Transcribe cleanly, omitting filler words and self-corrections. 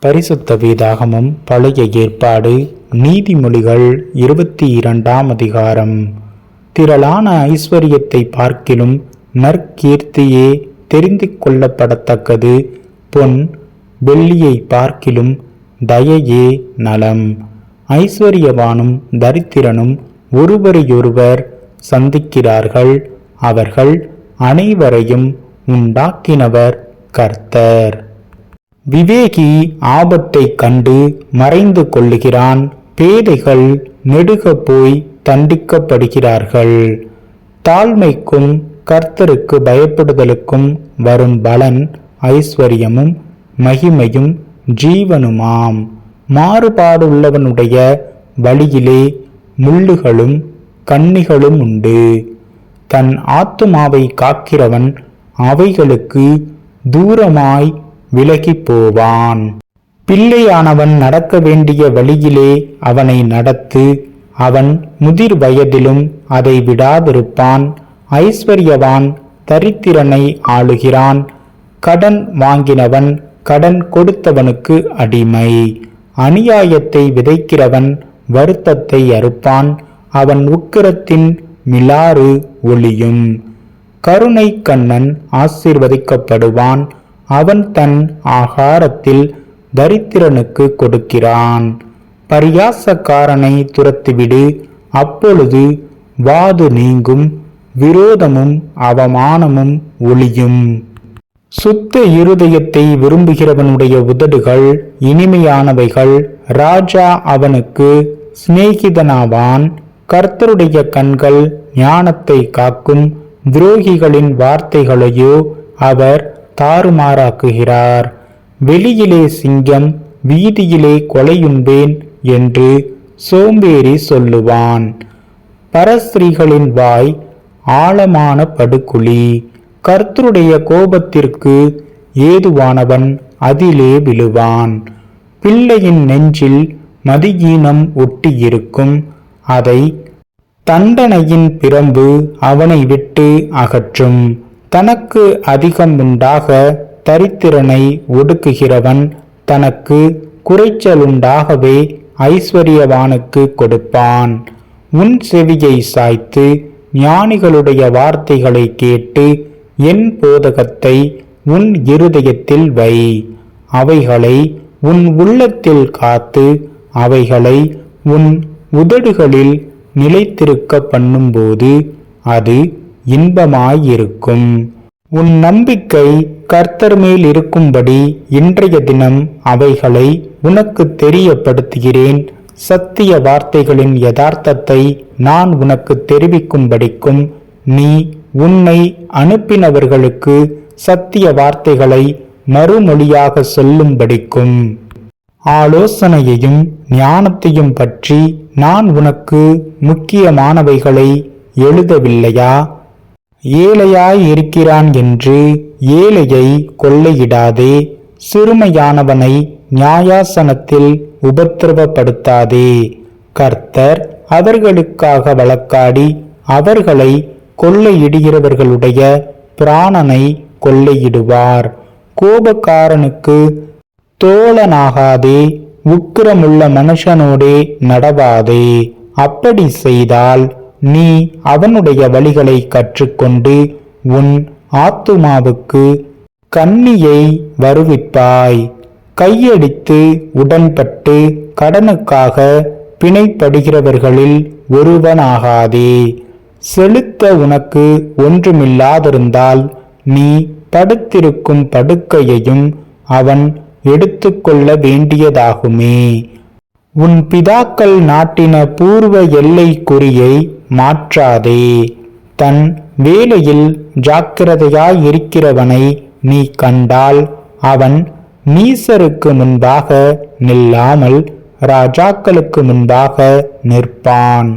பரிசுத்த வேதாகமம் பழைய ஏற்பாடு நீதிமொழிகள் 22ஆம் அதிகாரம். திரளான ஐஸ்வர்யத்தை பார்க்கிலும் நற்கீர்த்தியே தெரிந்து கொள்ளப்படத்தக்கது. பொன் வெள்ளியை பார்க்கிலும் தயையே நலம். ஐஸ்வர்யவானும் தரித்திரனும் ஒருவரையொருவர் சந்திக்கிறார்கள். அவர்கள் அனைவரையும் உண்டாக்கினவர் கர்த்தர். விவேகி ஆபத்தை கண்டு மறைந்து கொள்ளுகிறான். பேதைகள் நெடுக போய் தண்டிக்கப்படுகிறார்கள். தாழ்மைக்கும் கர்த்தருக்கு பயப்படுதலுக்கும் வரும் பலன் ஐஸ்வர்யமும் மகிமையும் ஜீவனுமாம். மாறுபாடுள்ளவனுடைய வழியிலே முள்ளுகளும் கண்ணிகளும் உண்டு. தன் ஆத்துமாவை காக்கிறவன் அவைகளுக்கு தூரமாய் விலகி போவான். பிள்ளையானவன் நடக்க வேண்டிய வழியிலே அவனை நடத்து. அவன் முதிர் வயதிலும் அதை விடாதிருப்பான். ஐஸ்வர்யவான் தரித்திரனை ஆளுகிறான். கடன் வாங்கினவன் கடன் கொடுத்தவனுக்கு அடிமை. அநியாயத்தை விதைக்கிறவன் வருத்தத்தை அறுப்பான். அவன் உக்கிரத்தின் மிலாறு ஒளியும். கருணை கண்ணன் ஆசீர்வதிக்கப்படுவான். அவன் தன் ஆகாரத்தில் தரித்திரனுக்கு கொடுக்கிறான். பரியாசக்காரனை துரத்திவிடு, அப்பொழுது வாது நீங்கும். விரோதமும் அவமானமும் ஒளியும். சுத்த இருதயத்தை விரும்புகிறவனுடைய உதடுகள் இனிமையானவைகள். ராஜா அவனுக்கு சிநேகிதனாவான். கர்த்தருடைய கண்கள் ஞானத்தை காக்கும். துரோகிகளின் வார்த்தைகளையோ அவர் தாறுமாறாக்குகிறார். வெளியிலே சிங்கம், வீதியிலே கொலையுண்பேன் என்று சோம்பேறி சொல்லுவான். பரஸ்திரீகளின் வாய் ஆழமான படுகுழி. கர்த்தருடைய கோபத்திற்கு ஏதுவானவன் அதிலே விழுவான். பிள்ளையின் நெஞ்சில் மதியீனம் ஒட்டியிருக்கும். அதை தண்டனையின் பிரம்பு அவனை விட்டு அகற்றும். தனக்கு அதிகம் உண்டாக தரித்திரனை ஒடுக்குகிறவன் தனக்கு குறைச்சலுண்டாகவே ஐஸ்வர்யவானுக்கு கொடுப்பான். உன் செவியை சாய்த்து ஞானிகளுடைய வார்த்தைகளை கேட்டு என் போதகத்தை உன் இருதயத்தில் வை. அவைகளை உன் உள்ளத்தில் காத்து அவைகளை உன் உதடுகளில் நிலைத்திருக்க பண்ணும்போது அது இன்பமாயிருக்கும். உன் நம்பிக்கை கர்த்தர் மேல் இருக்கும்படி இன்றைய தினம் அவைகளை உனக்கு தெரியப்படுத்துகிறேன். சத்திய வார்த்தைகளின் யதார்த்தத்தை நான் உனக்கு தெரிவிக்கும்படிக்கும் நீ உன்னை அனுப்பினவர்களுக்கு சத்திய வார்த்தைகளை மறுமொழியாக சொல்லும்படிக்கும் ஆலோசனையையும் ஞானத்தையும் பற்றி நான் உனக்கு முக்கியமானவைகளை எழுதவில்லையா? ஏழையாய் இருக்கிறான் என்று ஏழையை கொள்ளையிடாதே. சிறுமையானவனை நியாயாசனத்தில் உபத்திரவப்படுத்தாதே. கர்த்தர் அவர்களுக்காக வழக்காடி அவர்களை கொள்ளையிடுகிறவர்களுடைய பிராணனை கொள்ளையிடுவார். கோபக்காரனுக்கு தோழனாகாதே. உக்கிரமுள்ள மனுஷனோடே நடவாதே. அப்படி செய்தால் நீ அவனுடைய வழிகளை கற்றுக்கொண்டு உன் ஆத்துமாவுக்கு கண்ணியை வருவிப்பாய். கையடித்து உடன்பட்டு கடனுக்காக பிணைப்படுகிறவர்களில் ஒருவனாகாதே. செலுத்த உனக்கு ஒன்றுமில்லாதிருந்தால் நீ படுத்திருக்கும் படுக்கையையும் அவன் எடுத்துக்கொள்ள வேண்டியதாகுமே. உன் பிதாக்கள் நாட்டின பூர்வ எல்லை குறியை மாற்றாதே. தன் வேலையில் ஜாக்கிரதையாயிருக்கிறவனை நீ கண்டால் அவன் நீசருக்கு முன்பாக நில்லாமல் ராஜாக்களுக்கு முன்பாக நிற்பான்.